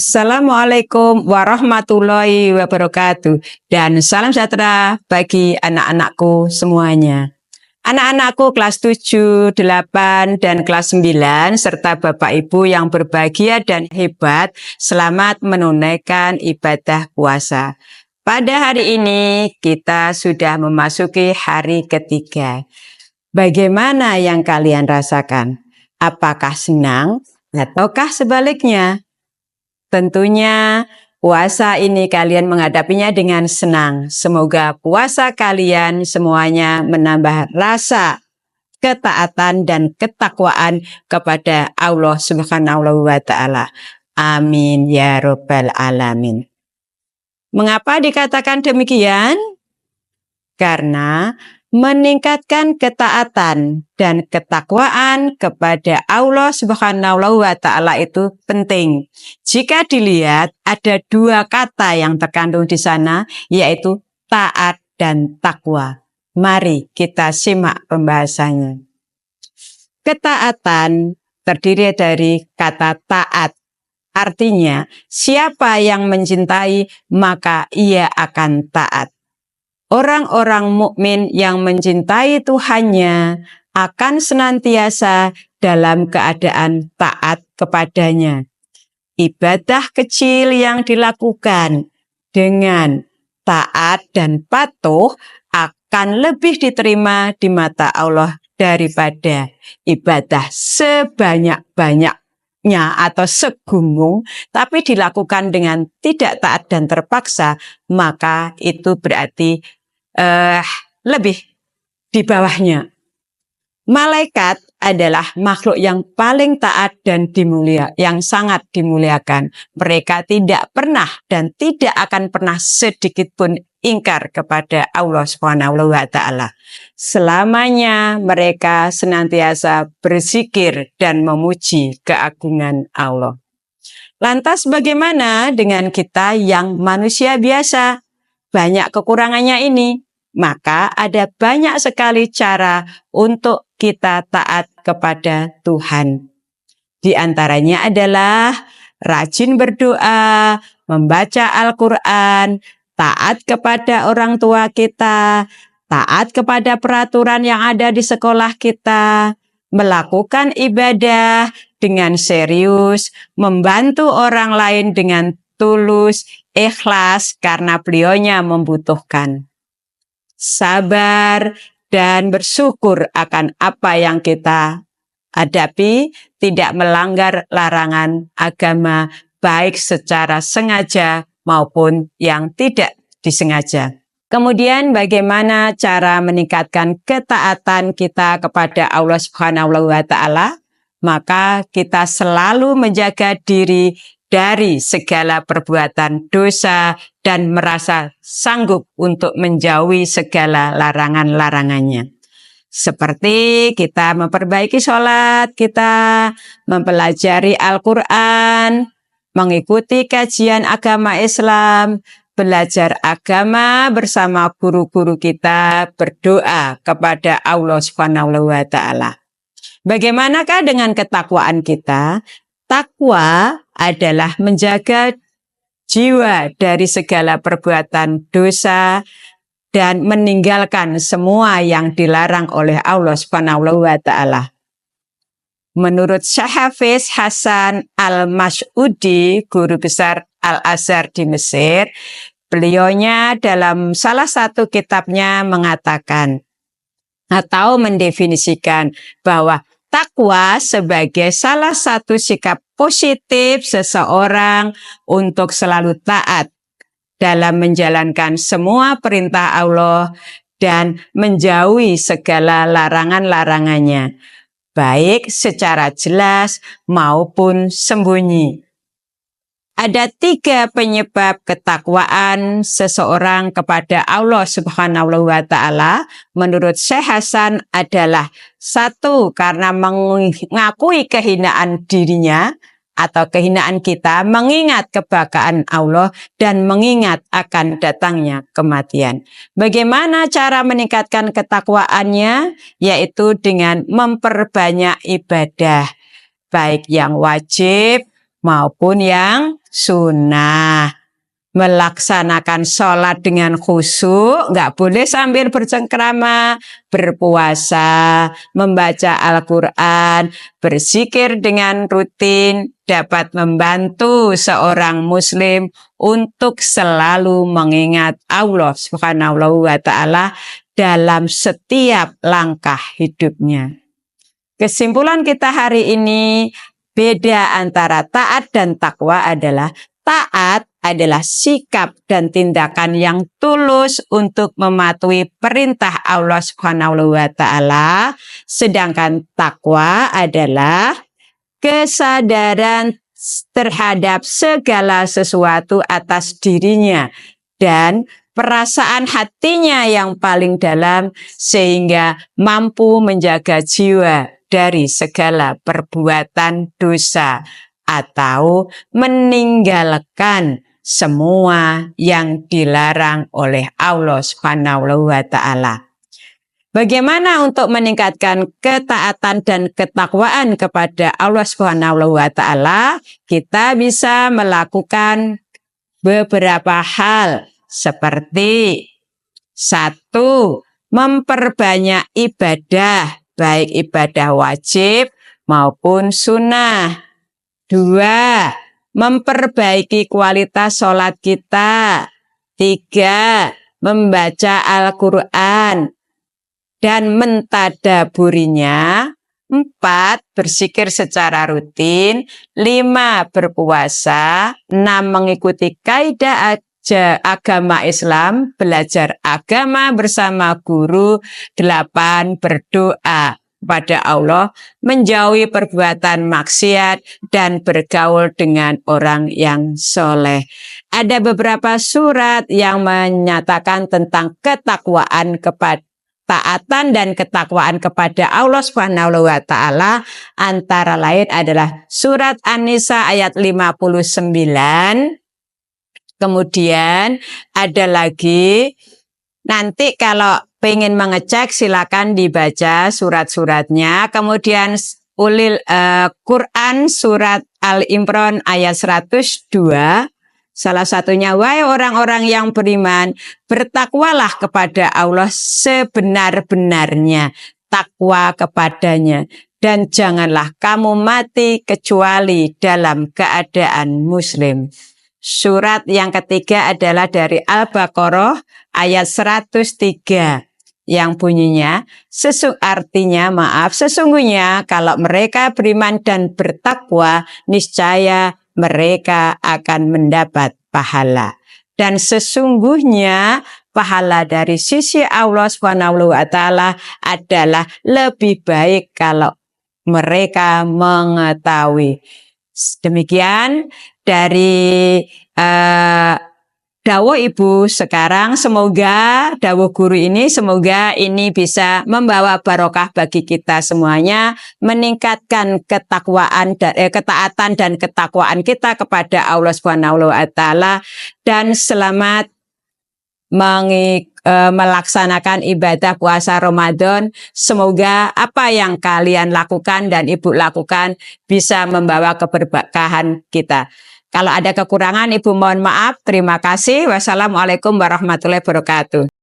Assalamualaikum warahmatullahi wabarakatuh dan salam sejahtera bagi anak-anakku semuanya. Anak-anakku kelas 7, 8, dan kelas 9 serta Bapak Ibu yang berbahagia dan hebat, selamat menunaikan ibadah puasa. Pada hari ini kita sudah memasuki hari ketiga. Bagaimana yang kalian rasakan? Apakah senang ataukah sebaliknya? Tentunya puasa ini kalian menghadapinya dengan senang. Semoga puasa kalian semuanya menambah rasa ketaatan dan ketakwaan kepada Allah Subhanahu wa Ta'ala. Amin ya Rabbal Alamin. Mengapa dikatakan demikian? Karena meningkatkan ketaatan dan ketakwaan kepada Allah Subhanahu wa Ta'ala itu penting. Jika dilihat ada dua kata yang terkandung di sana, yaitu taat dan takwa. Mari kita simak pembahasannya. Ketaatan terdiri dari kata taat. Artinya, siapa yang mencintai maka ia akan taat. Orang-orang mukmin yang mencintai Tuhannya akan senantiasa dalam keadaan taat kepadanya. Ibadah kecil yang dilakukan dengan taat dan patuh akan lebih diterima di mata Allah daripada ibadah sebanyak-banyaknya atau segunung, tapi dilakukan dengan tidak taat dan terpaksa, maka itu berarti lebih di bawahnya. Malaikat adalah makhluk yang paling taat dan yang sangat dimuliakan. Mereka tidak pernah dan tidak akan pernah sedikit pun ingkar kepada Allah Subhanahu wa Ta'ala. Selamanya mereka senantiasa berzikir dan memuji keagungan Allah. Lantas bagaimana dengan kita yang manusia biasa? Banyak kekurangannya ini. Maka ada banyak sekali cara untuk kita taat kepada Tuhan. Di antaranya adalah rajin berdoa, membaca Al-Quran, taat kepada orang tua kita, taat kepada peraturan yang ada di sekolah kita, melakukan ibadah dengan serius, membantu orang lain dengan tulus, ikhlas karena beliaunya membutuhkan. Sabar dan bersyukur akan apa yang kita hadapi, tidak melanggar larangan agama baik secara sengaja maupun yang tidak disengaja. Kemudian bagaimana cara meningkatkan ketaatan kita kepada Allah Subhanahu wa Ta'ala? Maka kita selalu menjaga diri dari segala perbuatan dosa dan merasa sanggup untuk menjauhi segala larangan-larangannya. Seperti kita memperbaiki sholat kita, mempelajari Al-Quran, mengikuti kajian agama Islam, belajar agama bersama guru-guru kita, berdoa kepada Allah Subhanahu wa Ta'ala. Bagaimanakah dengan ketakwaan kita? Takwa adalah menjaga jiwa dari segala perbuatan dosa dan meninggalkan semua yang dilarang oleh Allah Subhanahu wa Ta'ala. Menurut Syekh Hafiz Hasan Al-Mas'udi, guru besar Al-Azhar di Mesir, beliaunya dalam salah satu kitabnya mengatakan atau mendefinisikan bahwa takwa sebagai salah satu sikap positif seseorang untuk selalu taat dalam menjalankan semua perintah Allah dan menjauhi segala larangan-larangannya, baik secara jelas maupun sembunyi. Ada 3 penyebab ketakwaan seseorang kepada Allah Subhanahu wa Ta'ala. Menurut Syekh Hasan adalah 1, karena mengakui kehinaan dirinya atau kehinaan kita, mengingat kebakaan Allah dan mengingat akan datangnya kematian. Bagaimana cara meningkatkan ketakwaannya? Yaitu dengan memperbanyak ibadah, baik yang wajib maupun yang sunnah. Melaksanakan sholat dengan khusyuk, nggak boleh sambil bercengkrama, berpuasa, membaca Al-Quran, berzikir dengan rutin, dapat membantu seorang muslim untuk selalu mengingat Allah Subhanahu wa Ta'ala dalam setiap langkah hidupnya. Kesimpulan kita hari ini, beda antara taat dan takwa adalah taat adalah sikap dan tindakan yang tulus untuk mematuhi perintah Allah Subhanahu wa Ta'ala, sedangkan takwa adalah kesadaran terhadap segala sesuatu atas dirinya dan perasaan hatinya yang paling dalam sehingga mampu menjaga jiwa dari segala perbuatan dosa atau meninggalkan semua yang dilarang oleh Allah Subhanahu wa Ta'ala. Bagaimana untuk meningkatkan ketaatan dan ketakwaan kepada Allah Subhanahu wa Ta'ala? Kita bisa melakukan beberapa hal seperti 1. Memperbanyak ibadah, baik ibadah wajib maupun sunnah. 2. Memperbaiki kualitas sholat kita. 3. Membaca Al-Quran dan mentadaburinya. 4. Berzikir secara rutin. 5. Berpuasa. 6. Mengikuti kaidah agama Islam, belajar agama bersama guru. 8. Berdoa pada Allah, menjauhi perbuatan maksiat dan bergaul dengan orang yang soleh. Ada beberapa surat yang menyatakan tentang ketakwaan kepada taatan dan ketakwaan kepada Allah Subhanahu wa Ta'ala, antara lain adalah surat An-Nisa ayat 59. Kemudian ada lagi, nanti kalau pengen mengecek silakan dibaca surat-suratnya. Kemudian Quran surat Al-Imran ayat 102. Salah satunya, wahai orang-orang yang beriman, bertakwalah kepada Allah sebenar-benarnya, takwa kepadanya, dan janganlah kamu mati kecuali dalam keadaan muslim. Surat yang ketiga adalah dari Al-Baqarah ayat 103 yang bunyinya, sesungguhnya kalau mereka beriman dan bertakwa, niscaya mereka akan mendapat pahala. Dan sesungguhnya pahala dari sisi Allah Subhanahu wa Ta'ala adalah lebih baik kalau mereka mengetahui. Demikian dari dawuh Ibu sekarang, semoga dawuh guru ini, semoga ini bisa membawa barokah bagi kita semuanya, meningkatkan ketakwaan dan ketaatan dan ketakwaan kita kepada Allah Subhanahu wa Ta'ala, dan selamat melaksanakan ibadah puasa Ramadan. Semoga apa yang kalian lakukan dan Ibu lakukan bisa membawa keberkahan kita. Kalau ada kekurangan, Ibu mohon maaf. Terima kasih. Wassalamualaikum warahmatullahi wabarakatuh.